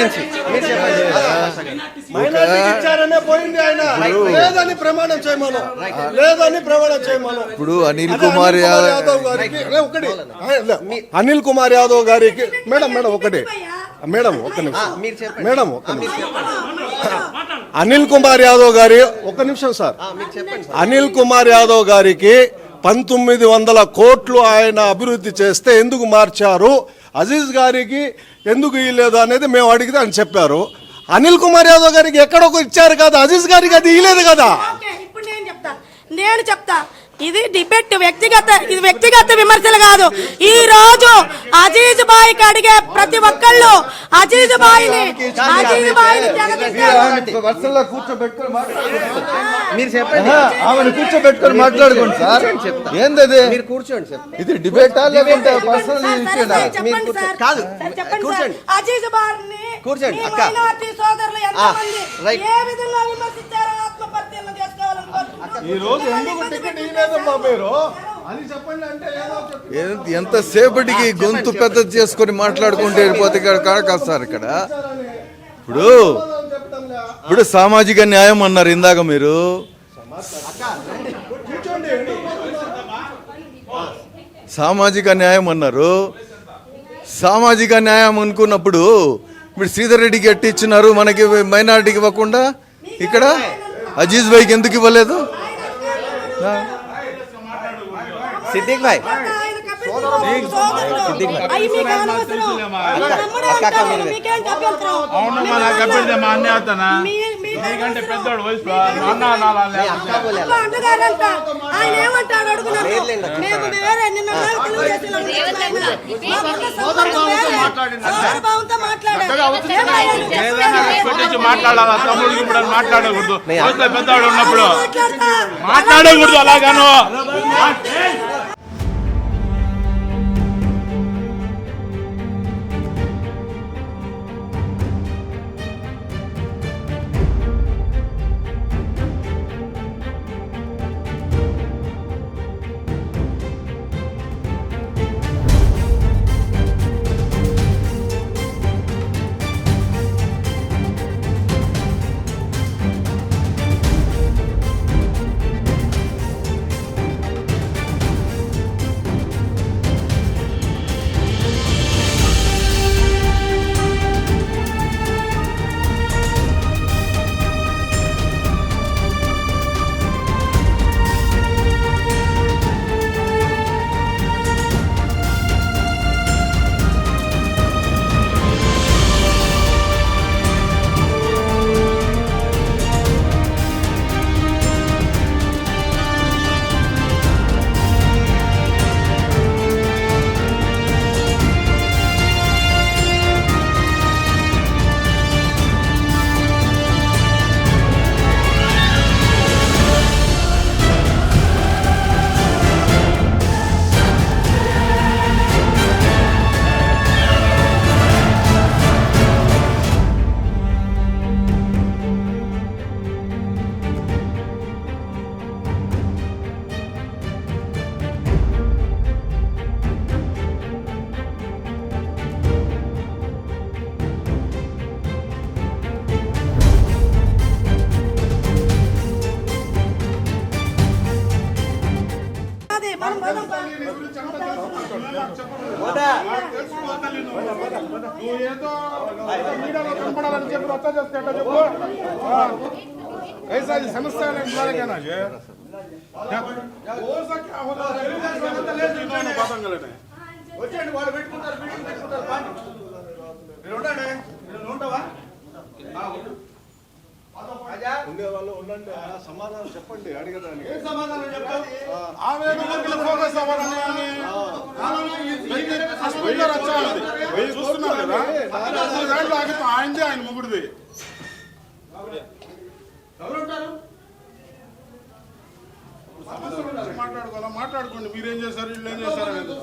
గురించి మీరు చెప్పండి. ఇచ్చారనే పోయింది ఆయన లేదని ప్రమాణం చేయమను ఇప్పుడు అనిల్ కుమార్ యాదవ్ గారికి ఒకటి అనిల్ కుమార్ యాదవ్ గారికి మేడం ఒకటి మేడం ఒక్క నిమిషం మేడం ఒక్క నిమిషం అనిల్ కుమార్ యాదవ్ గారి ఒక్క నిమిషం సార్ అనిల్ కుమార్ యాదవ్ గారికి 1900 కోట్లు ఆయన అభివృద్ధి చేస్తే ఎందుకు మార్చారు, అజీజ్ గారికి ఎందుకు ఇవ్వలేదు అనేది మేము అడిగితే అని చెప్పారు. అనిల్ కుమార్ యాదవ్ గారికి ఎక్కడొక ఇచ్చారు కదా, అజీజ్ గారికి అది ఇవ్వలేదు కదా. ఇప్పుడు నేను చెప్తా ఇది డిబేట్ వ్యక్తిగత విమర్శలు కాదు. ఈ రోజు అజీజ్ బాయ్కి అడిగే ప్రతి ఒక్కళ్ళు అజీజ్ బాయ్ని మీరు చెప్పండి. ఆమెను కూర్చోబెట్టుకొని మాట్లాడుకోండి సార్. ఏంది మీరు కూర్చోండి సార్. ఇది డిబేటా లేకుంటే పర్సనల్ కాదు, కూర్చోండి. అజీజ్ బాయ్ని కూర్చోండి అక్క. మైనారిటీ సోదరులు ఎంతమంది ఏ విధంగా విమర్శించారో ఆత్మపరిశీలన చేసుకోవాలనుకుంటున్నాను. ఈ రోజు ఎందుకు టికెట్ ఇవ్వలేదమ్మా మీరు అని చెప్పండి అంటే ఎంతసేపటికి గొంతు పెద్ద చేసుకొని మాట్లాడుకుంటే వెళ్ళిపోతే కాదు సార్. ఇక్కడ ఇప్పుడు సామాజిక న్యాయం అన్నారు ఇందాక మీరు. సామాజిక న్యాయం అన్నారు. సామాజిక న్యాయం అనుకున్నప్పుడు మీరు శ్రీధర్ రెడ్డికి ఎట్టి ఇచ్చినారు, మనకి మైనారిటీకి ఇవ్వకుండా ఇక్కడ అజీజ్ భాయ్కి ఎందుకు ఇవ్వలేదు? సిద్దిక్ భాయ్ నీకంటే పెద్దోడు వయసు ఆయన ఏమంటాడు అడుగుతున్నాడు. మాట్లాడాలా తమ్ముడు ఇప్పుడు మాట్లాడకూడదు. పెద్దవాడు ఉన్నప్పుడు మాట్లాడకూడదు అలాగాను. ఏదో మీడియాలో కనపడాలని చెప్పి రచ్చ చేస్తే చెప్పు ऐसा समस्या नहीं बुला क्या ना ये हो सके हो जाए बातों गलने వచ్చేండి వాళ్ళు పెట్టుకుంటారు మీటింగ్ పెట్టుకుంటారు పాండి మీరు ఉండండి మీరు ఉంటావా ఉండే వాళ్ళు ఉండండి సమాధానం చెప్పండి అడిగదానికి ఏం సమాధానం చెప్తావు ఆవేదనకి ఫోకస్ అవ్వాలని స్పీకర్ వచ్చాలి చూస్తున్నారు కదా దాంట్లో ఆగితే ఆయనది ఆయన ముగ్గుడిది ఎవరుంటారు మాట్లాడుకోవాలా మాట్లాడుకోండి మీరేం చేశారు వీళ్ళు ఏం చేశారు అనేది